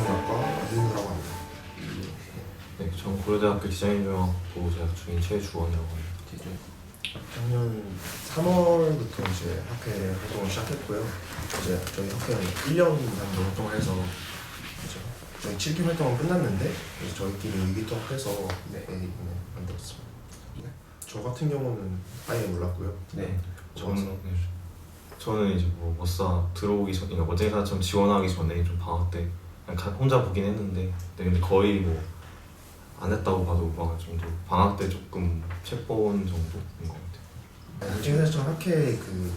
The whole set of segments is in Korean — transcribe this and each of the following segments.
디자인조합과 이인우라고 합니다. 네, 전 고려대학교 디자인조합부 재학 중인 최주원이라고 합니다. 작년 3월부터 이제 학회 활동을 시작했고요. 이제 저희 학회는 1년 정도 활동을 해서 이제 저희 7기 활동은 끝났는데 이제 저희끼리 의기투합해서 이번에 만들었습니다. 저 같은 경우는 아예 몰랐고요. 네, 저는 이제 뭐 머싸 들어오기 전, 그러니까 원장사처럼 지원하기 전에 좀 방학 때 그냥 혼자 보긴 했는데, 네, 근데 거의 뭐 안 했다고 봐도 무방할 정도. 방학 때 조금 책 본 정도인 것 같아요. 원장사처럼 학회 그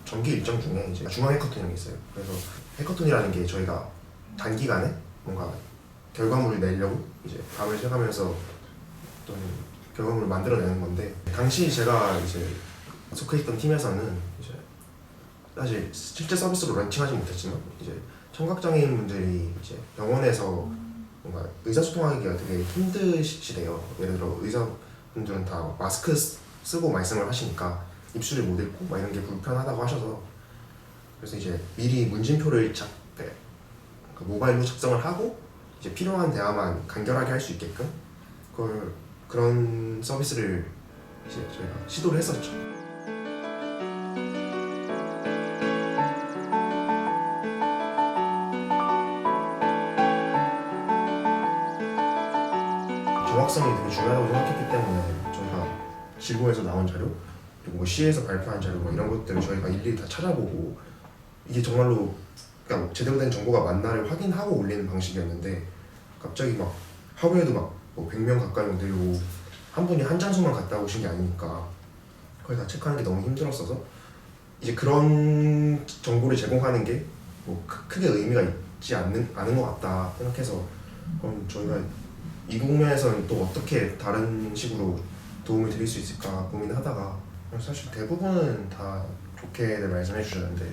정기 일정 중에 이제 중앙 해커톤이 있어요. 그래서 해커톤이라는 게 저희가 단기간에 뭔가 결과물을 내려고 이제 밤을 새가면서 어떤 결과물을 만들어내는 건데, 당시 제가 이제 속해 있던 팀에서는 이제 사실 실제 서비스로 런칭하지 못했지만 이제 청각장애인분들이 이제 병원에서 뭔가 의사소통하기가 되게 힘드시대요. 예를 들어 의사분들은 다 마스크 쓰고 말씀을 하시니까 입술을 못 읽고 막 이런 게 불편하다고 하셔서, 그래서 이제 미리 문진표를 모바일로 작성을 하고 이제 필요한 대화만 간결하게 할 수 있게끔 그런 서비스를 이제 저희가 시도를 했었죠. 정확성이 되게 중요하다고 생각했기 때문에 저희가 지구에서 나온 자료, 그리고 뭐 시에서 발표한 자료 뭐 이런 것들을 저희가 일일이 다 찾아보고 이게 정말로 그러니까 제대로 된 정보가 맞나를 확인하고 올리는 방식이었는데, 갑자기 막 하루에도 뭐 100명 가까이 오들고 한 분이 한 장소만 갔다 오신 게 아니니까 그걸 다 체크하는 게 너무 힘들었어서 이제 그런 정보를 제공하는 게 뭐 크게 의미가 있지 않은 것 같다 생각해서, 그럼 저희가 이 국면에서는 또 어떻게 다른 식으로 도움을 드릴 수 있을까 고민하다가, 사실 대부분은 다 좋게들 말씀해 주셨는데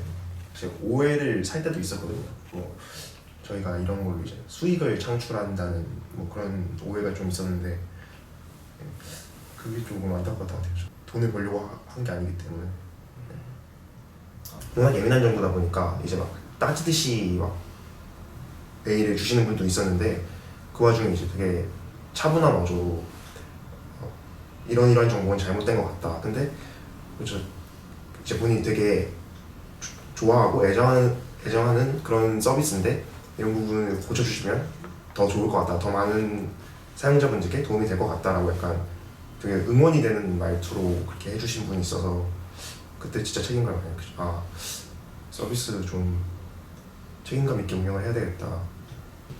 이제 오해를 살 때도 있었거든요. 뭐 저희가 이런 걸로 이제 수익을 창출한다는 뭐 그런 오해가 좀 있었는데, 그게 조금 안타까웠던 것 같아요. 돈을 벌려고 한 게 아니기 때문에. 워낙 예민한 정보다 보니까 이제 막 따지듯이 막 메일을 주시는 분도 있었는데, 그 와중에 이제 되게 차분함마저 이런 정보는 잘못된 것 같다. 근데 그렇죠. 이제 본인이 되게 좋아하고 애정하는 그런 서비스인데 이런 부분을 고쳐주시면 더 좋을 것 같다. 더 많은 사용자분들께 도움이 될 것 같다라고 약간 되게 응원이 되는 말투로 그렇게 해주신 분이 있어서 그때 진짜 책임감을 많이 느꼈죠. 아, 서비스 좀 책임감 있게 운영을 해야 되겠다.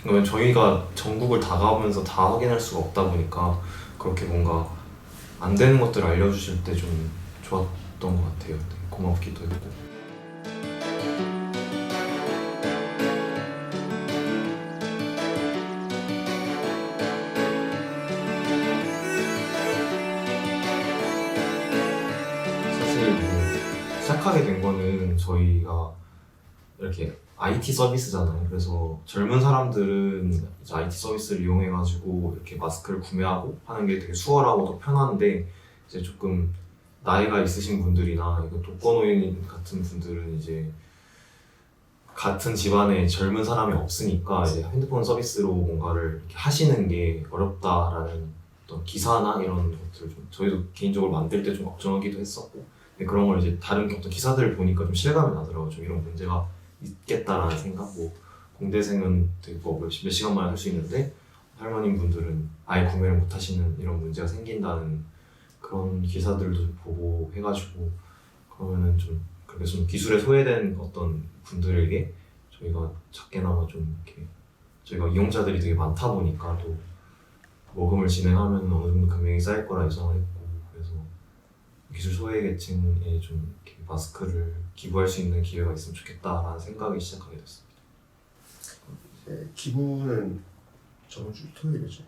왜냐면 저희가 전국을 다 가보면서 다 확인할 수가 없다 보니까 그렇게 뭔가 안 되는 것들을 알려주실 때 좀 좋았던 것 같아요. 네, 고맙기도 했고. 사실 뭐 시작하게 된 거는 저희가 이렇게 IT 서비스잖아요. 그래서 젊은 사람들은 이제 IT 서비스를 이용해가지고 이렇게 마스크를 구매하고 하는 게 되게 수월하고 더 편한데, 이제 조금 나이가 있으신 분들이나 이거 독거노인 같은 분들은 이제 같은 집안에 젊은 사람이 없으니까 이제 핸드폰 서비스로 뭔가를 이렇게 하시는 게 어렵다라는 어떤 기사나 이런 것들 좀 저희도 개인적으로 만들 때 좀 걱정하기도 했었고, 근데 그런 걸 이제 다른 어떤 기사들을 보니까 좀 실감이 나더라고요. 좀 이런 문제가 있겠다라는 생각. 뭐 공대생은 되게 몇 시간 만에 할 수 있는데 할머님 분들은 아예 구매를 못 하시는 이런 문제가 생긴다는 그런 기사들도 좀 보고 해가지고, 그러면은 좀 그렇게 좀 기술에 소외된 어떤 분들에게 저희가 작게나마 좀 이렇게 저희가 이용자들이 되게 많다 보니까 또 모금을 진행하면 어느 정도 금액이 쌓일 거라 예상을 했고, 그래서 기술 소외계층에 좀 이렇게 마스크를 기부할 수 있는 기회가 있으면 좋겠다라는 생각이 시작하게 됐습니다. 이제 기부는 저번 주 토요일이죠.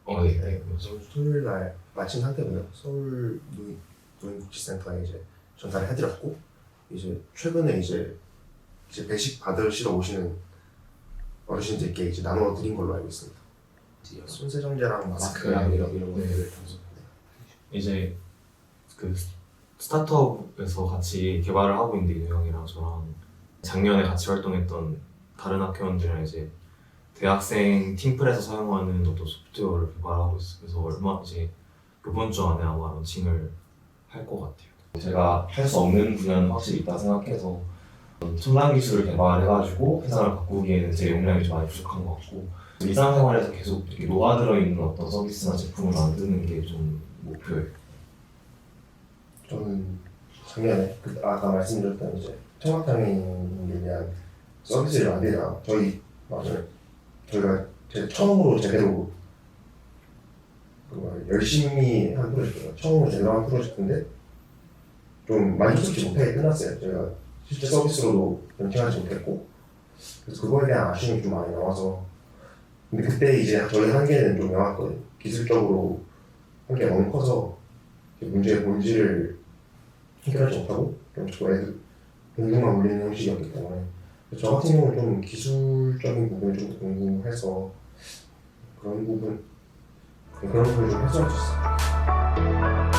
네. 저번 주 토요일 날 마친 상태고요. 서울 노인복지센터에 이제 전달을 해드렸고, 이제 최근에 이제 배식 받으시러 오시는 어르신들께 이제 나눠 드린 걸로 알고 있습니다. 손세정제랑 마스크랑 이런 것들을 이제 그 스타트업에서 같이 개발을 하고 있는데, 이도 형이랑 저랑 작년에 같이 활동했던 다른 학회원들이랑 이제 대학생 팀플에서 사용하는 어떤 소프트웨어를 개발하고 있어요. 그래서 얼마 이제 이번 주 안에 아마 런칭을 할 것 같아요. 제가 할 수 없는 분야는 확실히 있다 생각해서 첨단 기술을 개발해가지고 회사를 바꾸기에는 제 역량이 좀 많이 부족한 것 같고 일상생활에서 계속 이렇게 녹아들어 있는 어떤 서비스나 제품을 만드는 게 좀 목표예요. 저는 작년에 아까 말씀드렸던 이제 청각장애인에 대한 서비스를 만들다 저희가 처음으로 제대로 열심히 한 프로젝트가 처음으로 제대로 한 프로젝트인데 좀 만족스럽지 못하게 끝났어요. 저희가 실제 서비스로도 런칭하지 못했고 그래서 그거에 대한 아쉬움이 좀 많이 나와서 근데 그때 이제 저희 한계는 좀 명확거든요. 기술적으로 한계가 너무 커서 문제의 본질을 해결하지 못하고 좀 자꾸 애들 운동만 올리는 형식이었기 때문에 저 같은 경우는 좀 기술적인 부분이 좀 궁금해서 그런 부분을 좀 해소할 수 있어요.